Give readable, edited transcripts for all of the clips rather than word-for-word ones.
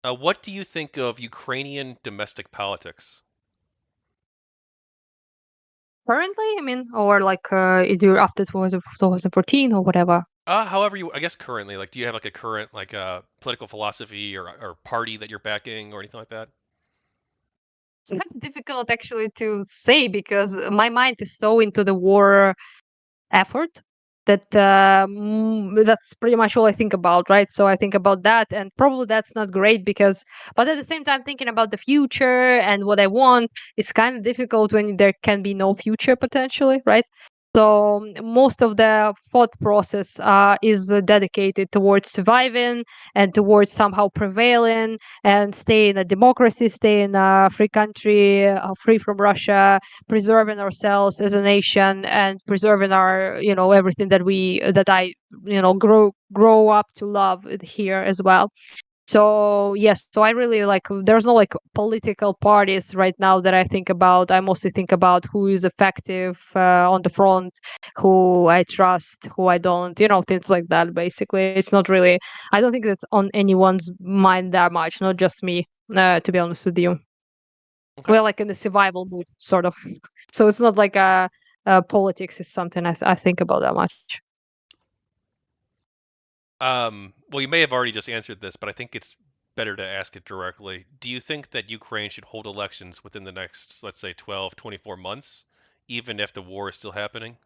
What do you think of Ukrainian domestic politics? Currently, I mean, or like either after 2014 or whatever. However you, I guess currently, like, do you have like a current like political philosophy or party that you're backing or anything like that? It's kind of difficult actually to say because my mind is so into the war effort that that's pretty much all I think about, right? So I think about that, and probably that's not great because, but at the same time, thinking about the future and what I want is kind of difficult when there can be no future potentially, right? So most of the thought process is dedicated towards surviving and towards somehow prevailing and stay in a democracy, stay in a free country, free from Russia, preserving ourselves as a nation and preserving our everything that I grow up to love it here as well. So yes, so I really like, there's no like political parties right now that I think about. I mostly think about who is effective on the front, who I trust, who I don't, things like that. Basically, it's not really, I don't think that's on anyone's mind that much, not just me, to be honest with you. Okay. We're like in the survival mood, sort of. So it's not like politics is something I think about that much. Well, you may have already just answered this, but I think it's better to ask it directly. Do you think that Ukraine should hold elections within the next, let's say, 12, 24 months, even if the war is still happening?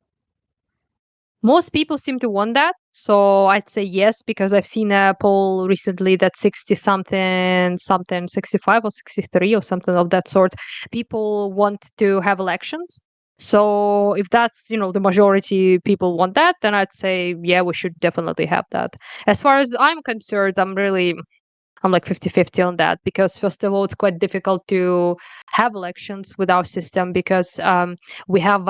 Most people seem to want that. So I'd say yes, because I've seen a poll recently that 60 something, 65 or 63 or something of that sort, people want to have elections. So if that's, the majority people want that, then I'd say, yeah, we should definitely have that. As far as I'm concerned, I'm like 50-50 on that because first of all, it's quite difficult to have elections with our system because we have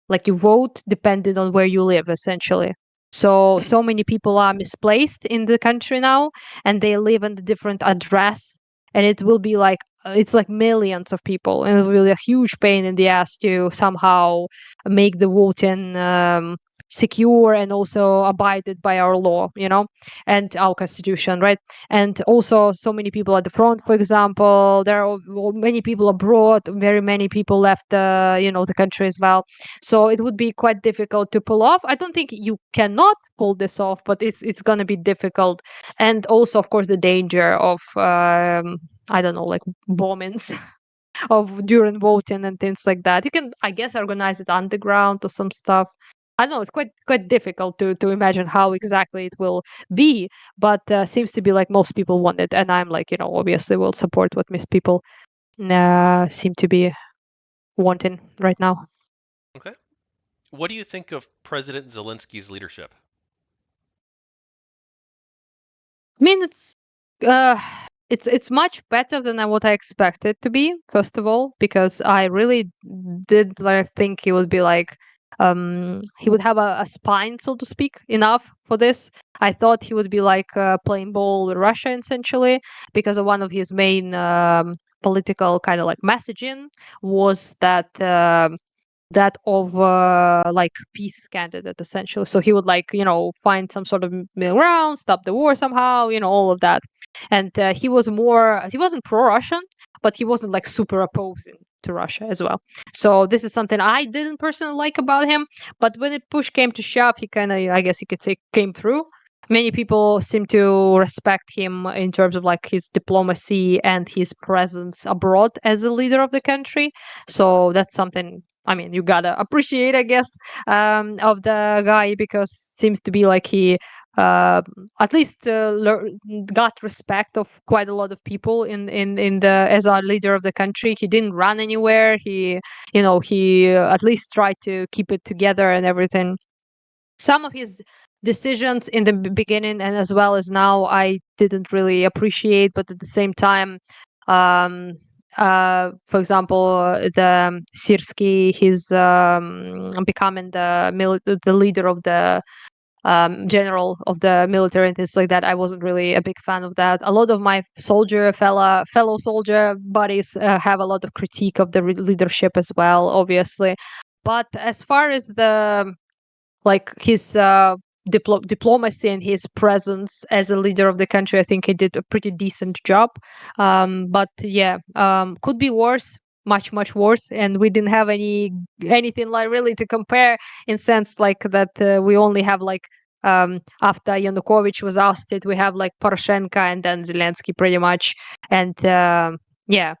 like you vote depending on where you live essentially. So many people are misplaced in the country now and they live in a different address, and it will be like it's like millions of people, and it will be a huge pain in the ass to somehow make the voting secure and also abided by our law, and our constitution, right? And also so many people at the front, for example, there are many people abroad, very many people left the country as well. So it would be quite difficult to pull off. I don't think you cannot pull this off, but it's going to be difficult. And also, of course, the danger of I don't know, like bombings of during voting and things like that. You can, I guess, organize it underground or some stuff. I don't know. It's quite difficult to imagine how exactly it will be, but seems to be like most people want it, and I'm like, obviously will support what most people seem to be wanting right now. Okay. What do you think of President Zelensky's leadership? I mean, uh, it's much better than what I expected to be. First of all, because I really did like think he would be like, he would have a spine, so to speak, enough for this. I thought he would be like playing ball with Russia essentially, because of one of his main political kind of like messaging was that of like peace candidate essentially. So he would like find some sort of middle ground, stop the war somehow, all of that. And he wasn't pro-Russian, but he wasn't like super opposing to Russia as well. So this is something I didn't personally like about him. But when it push came to shove, he kind of, I guess you could say, came through. Many people seem to respect him in terms of like his diplomacy and his presence abroad as a leader of the country. So that's something, I mean, you gotta appreciate, I guess, of the guy, because seems to be like he uh, at least got respect of quite a lot of people in the as a leader of the country. He didn't run anywhere. He at least tried to keep it together and everything. Some of his decisions in the beginning and as well as now I didn't really appreciate, but at the same time, um for example, the Sirsky, he's becoming the leader of the general of the military and things like that. I wasn't really a big fan of that. A lot of my fellow soldier buddies have a lot of critique of the leadership as well, obviously. But as far as the like his diplomacy and his presence as a leader of the country, I think he did a pretty decent job. But yeah, could be worse, much worse, and we didn't have anything like really to compare in sense like that. We only have like after Yanukovych was ousted, we have like Poroshenko and then Zelensky pretty much, and yeah,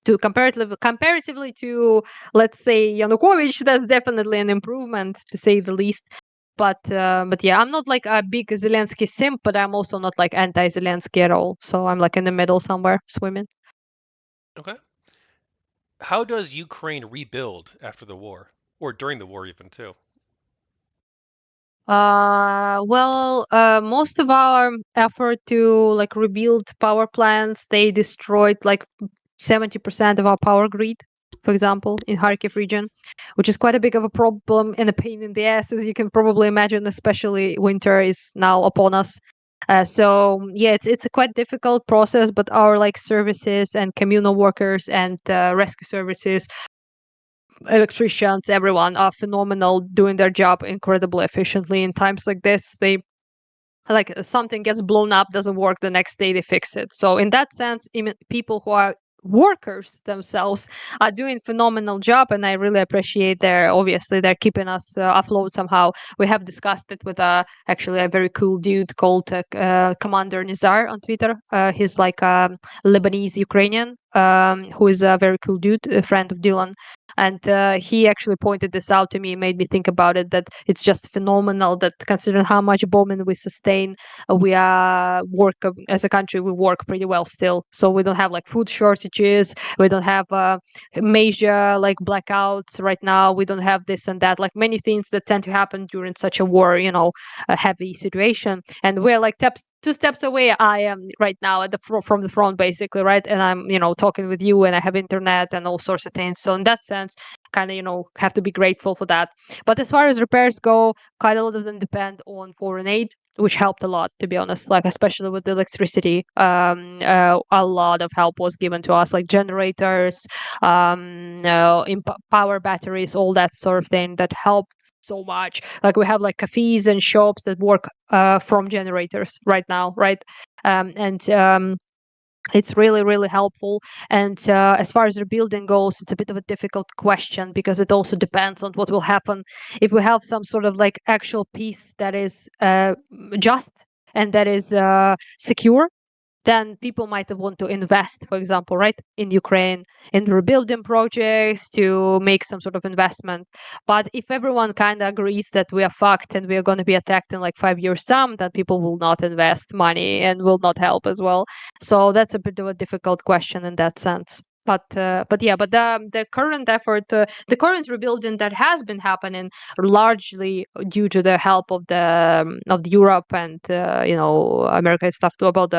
to comparatively to, let's say, Yanukovych, that's definitely an improvement to say the least. But yeah, I'm not like a big Zelensky simp, but I'm also not like anti-Zelensky at all. So I'm like in the middle somewhere, swimming. Okay. How does Ukraine rebuild after the war, or during the war even too? Well, most of our effort to like rebuild power plants, they destroyed like 70% of our power grid, for example, in Kharkiv region, which is quite a big of a problem and a pain in the ass, as you can probably imagine, especially winter is now upon us. So yeah, it's a quite difficult process, but our like services and communal workers and rescue services, electricians, everyone are phenomenal, doing their job incredibly efficiently in times like this. They like something gets blown up, doesn't work, the next day they fix it. So in that sense, even people who are workers themselves are doing phenomenal job, and I really appreciate their, obviously they're keeping us afloat somehow. We have discussed it with actually a very cool dude called Commander Nizar on Twitter. He's like a Lebanese Ukrainian, who is a very cool dude, a friend of Dylan, and he actually pointed this out to me, made me think about it, that it's just phenomenal that considering how much bombing we sustain, we are work as a country, we work pretty well still. So we don't have like food shortages, we don't have major like blackouts right now, we don't have this and that, like many things that tend to happen during such a war, a heavy situation. And we're like two steps away. I am right now at the from the front, basically, right? And I'm talking with you, and I have internet and all sorts of things. So in that sense, kind of have to be grateful for that. But as far as repairs go, quite a lot of them depend on foreign aid, which helped a lot, to be honest, like especially with the electricity. A lot of help was given to us, like generators, power batteries, all that sort of thing that helped so much. Like we have like cafes and shops that work from generators right now, right? And it's really really helpful. And as far as rebuilding goes, it's a bit of a difficult question because it also depends on what will happen if we have some sort of like actual peace that is just and that is secure. Then people might want to invest, for example, right, in Ukraine, in rebuilding projects to make some sort of investment. But if everyone kind of agrees that we are fucked and we are going to be attacked in like 5 years time, then people will not invest money and will not help as well. So that's a bit of a difficult question in that sense. But yeah, but the current effort, the current rebuilding that has been happening largely due to the help of the Europe and America and stuff too, about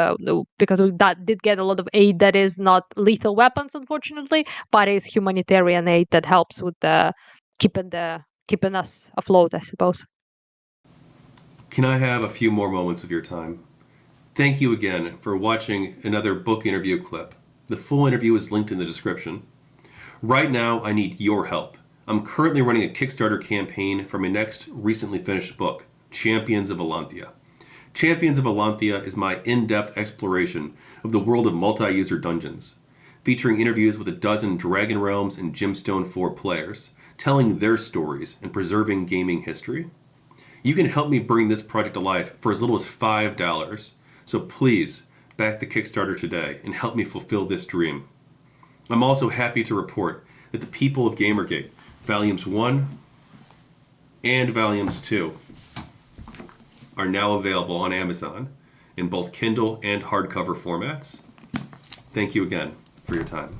because we that did get a lot of aid that is not lethal weapons, unfortunately, but is humanitarian aid that helps with keeping us afloat, I suppose. Can I have a few more moments of your time? Thank you again for watching another book interview clip. The full interview is linked in the description. Right now, I need your help. I'm currently running a Kickstarter campaign for my next recently finished book, Champions of Elanthia. Champions of Elanthia is my in-depth exploration of the world of multi-user dungeons, featuring interviews with a dozen Dragon Realms and Gemstone 4 players, telling their stories and preserving gaming history. You can help me bring this project to life for as little as $5, so please back the Kickstarter today and help me fulfill this dream. I'm also happy to report that the people of GamerGate, Volumes 1 and Volumes 2, are now available on Amazon in both Kindle and hardcover formats. Thank you again for your time.